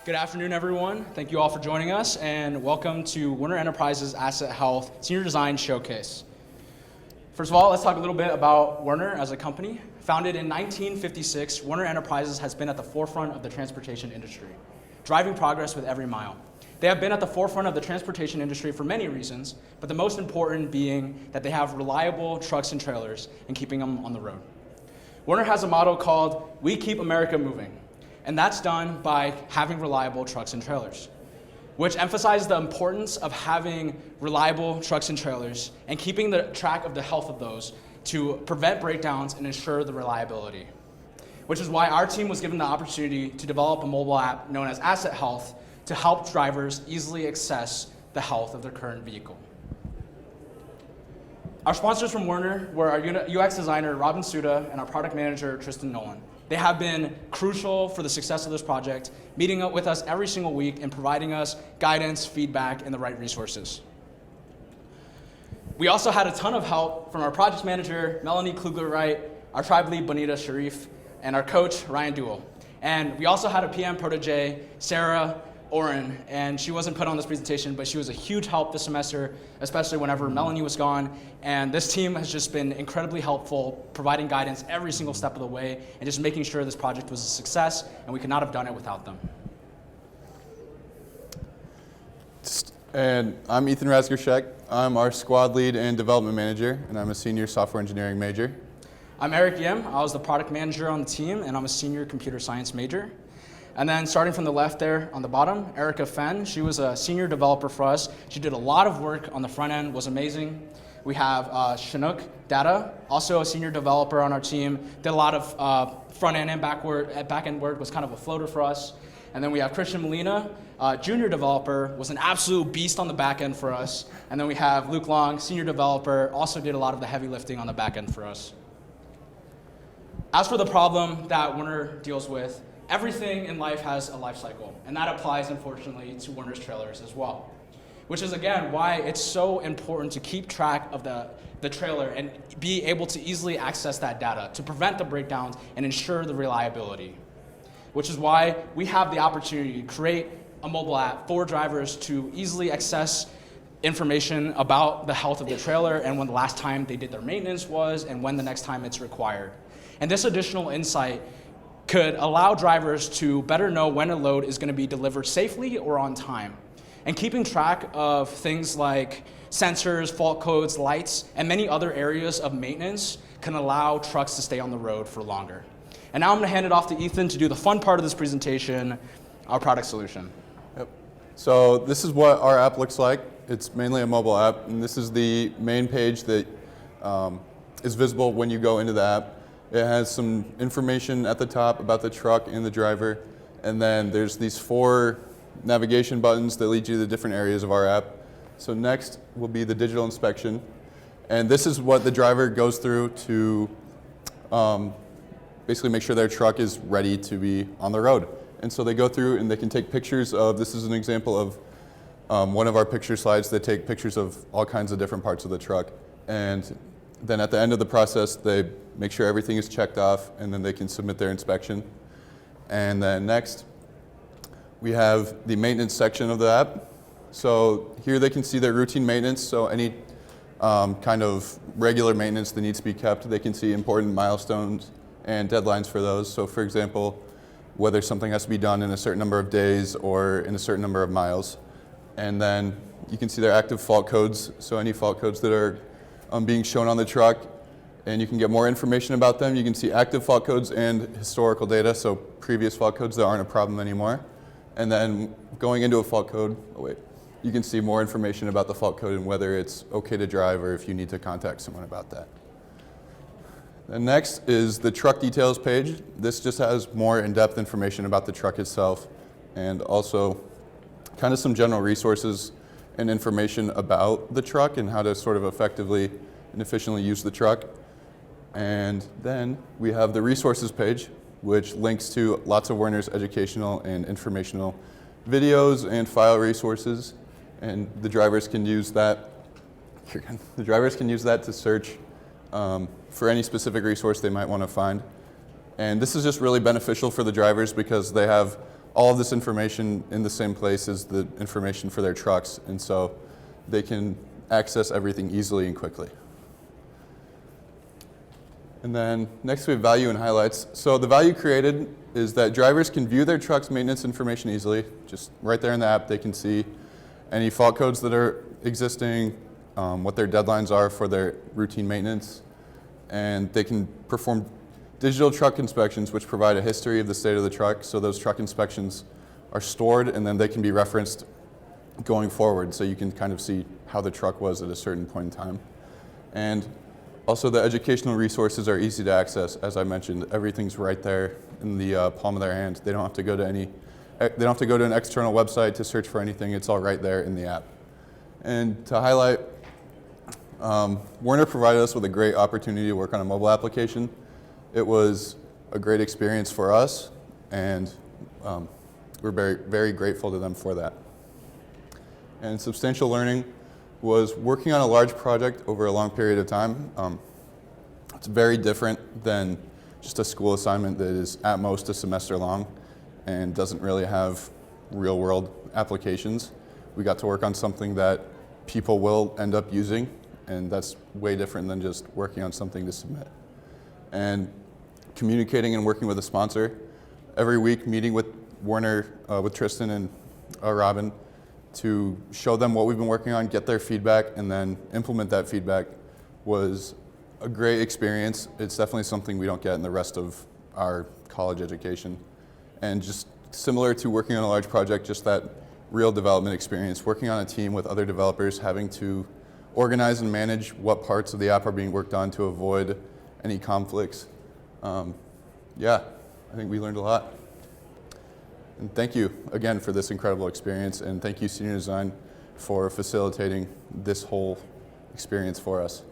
Good afternoon, everyone. Thank you all for joining us, and welcome to Werner Enterprises Asset Health Senior Design Showcase. First of all, let's talk a little bit about Werner as a company. Founded in 1956, Werner Enterprises has been at the forefront of the transportation industry, driving progress with every mile. They have been at the forefront of the transportation industry for many reasons, but the most important being that they have reliable trucks and trailers and keeping them on the road. Werner has a motto called, "We keep America moving," and that's done by having reliable trucks and trailers, which emphasizes the importance of having reliable trucks and trailers and keeping the track of the health of those to prevent breakdowns and ensure the reliability, which is why our team was given the opportunity to develop a mobile app known as Asset Health to help drivers easily access the health of their current vehicle. Our sponsors from Werner were our UX designer, Robin Suda, and our product manager, Tristan Nolan. They have been crucial for the success of this project, meeting up with us every single week and providing us guidance, feedback, and the right resources. We also had a ton of help from our project manager, Melanie Klugler-Wright, our tribe lead, Bonita Sharif, and our coach, Ryan Duell. And we also had a PM protege, Sarah Oren, and she wasn't put on this presentation, but she was a huge help this semester, especially whenever Melanie was gone. And this team has just been incredibly helpful, providing guidance every single step of the way, and just making sure this project was a success, and we could not have done it without them. And I'm Ethan Razgershek. I'm our squad lead and development manager, and I'm a senior software engineering major. I'm Eric Yim. I was the product manager on the team, and I'm a senior computer science major. And then starting from the left there on the bottom, Erica Fenn. She was a senior developer for us. She did a lot of work on the front end, was amazing. We have Chinook Data, also a senior developer on our team, did a lot of front end and back end work, was kind of a floater for us. And then we have Christian Molina, junior developer, was an absolute beast on the back end for us. And then we have Luke Long, senior developer, also did a lot of the heavy lifting on the back end for us. As for the problem that Werner deals with, everything in life has a life cycle, and that applies, unfortunately, to Werner's trailers as well, which is, again, why it's so important to keep track of the trailer and be able to easily access that data to prevent the breakdowns and ensure the reliability, which is why we have the opportunity to create a mobile app for drivers to easily access information about the health of the trailer and when the last time they did their maintenance was and when the next time it's required. And this additional insight could allow drivers to better know when a load is going to be delivered safely or on time. And keeping track of things like sensors, fault codes, lights, and many other areas of maintenance can allow trucks to stay on the road for longer. And now I'm going to hand it off to Ethan to do the fun part of this presentation, our product solution. Yep. So this is what our app looks like. It's mainly a mobile app, and this is the main page that is visible when you go into the app. It has some information at the top about the truck and the driver, and then there's these 4 navigation buttons that lead you to the different areas of our app. So next will be the digital inspection, and this is what the driver goes through to basically make sure their truck is ready to be on the road. And so they go through and they can take pictures of, this is an example of one of our picture slides. They take pictures of all kinds of different parts of the truck, and then at the end of the process, they make sure everything is checked off, and then they can submit their inspection. And then next, we have the maintenance section of the app. So here they can see their routine maintenance, so any kind of regular maintenance that needs to be kept. They can see important milestones and deadlines for those. So for example, whether something has to be done in a certain number of days or in a certain number of miles. And then you can see their active fault codes, so any fault codes that are being shown on the truck, and you can get more information about them. You can see active fault codes and historical data, so previous fault codes that aren't a problem anymore. And then going into a fault code, you can see more information about the fault code and whether it's okay to drive or if you need to contact someone about that. And next is the truck details page. This just has more in-depth information about the truck itself, and also kind of some general resources and information about the truck and how to sort of effectively and efficiently use the truck. And then we have the resources page, which links to lots of Werner's educational and informational videos and file resources. And the drivers can use that. The drivers can use that to search for any specific resource they might want to find. And this is just really beneficial for the drivers because they have all of this information in the same place as the information for their trucks, and so they can access everything easily and quickly. And then next we have value and highlights. So the value created is that drivers can view their truck's maintenance information easily. Just right there in the app, they can see any fault codes that are existing, what their deadlines are for their routine maintenance, and they can perform digital truck inspections, which provide a history of the state of the truck. So those truck inspections are stored, and then they can be referenced going forward, so you can kind of see how the truck was at a certain point in time. And also, the educational resources are easy to access. As I mentioned, everything's right there in the palm of their hand. They don't have to go to an external website to search for anything. It's all right there in the app. And to highlight, Werner provided us with a great opportunity to work on a mobile application. It was a great experience for us, and we're very, very grateful to them for that. And substantial learning was working on a large project over a long period of time. It's very different than just a school assignment that is at most a semester long and doesn't really have real world applications. We got to work on something that people will end up using, and that's way different than just working on something to submit. And communicating and working with a sponsor. Every week meeting with Werner, with Tristan and Robin, to show them what we've been working on, get their feedback, and then implement that feedback was a great experience. It's definitely something we don't get in the rest of our college education. And just similar to working on a large project, just that real development experience, working on a team with other developers, having to organize and manage what parts of the app are being worked on to avoid any conflicts. Yeah, I think we learned a lot. And thank you again for this incredible experience, and thank you Senior Design for facilitating this whole experience for us.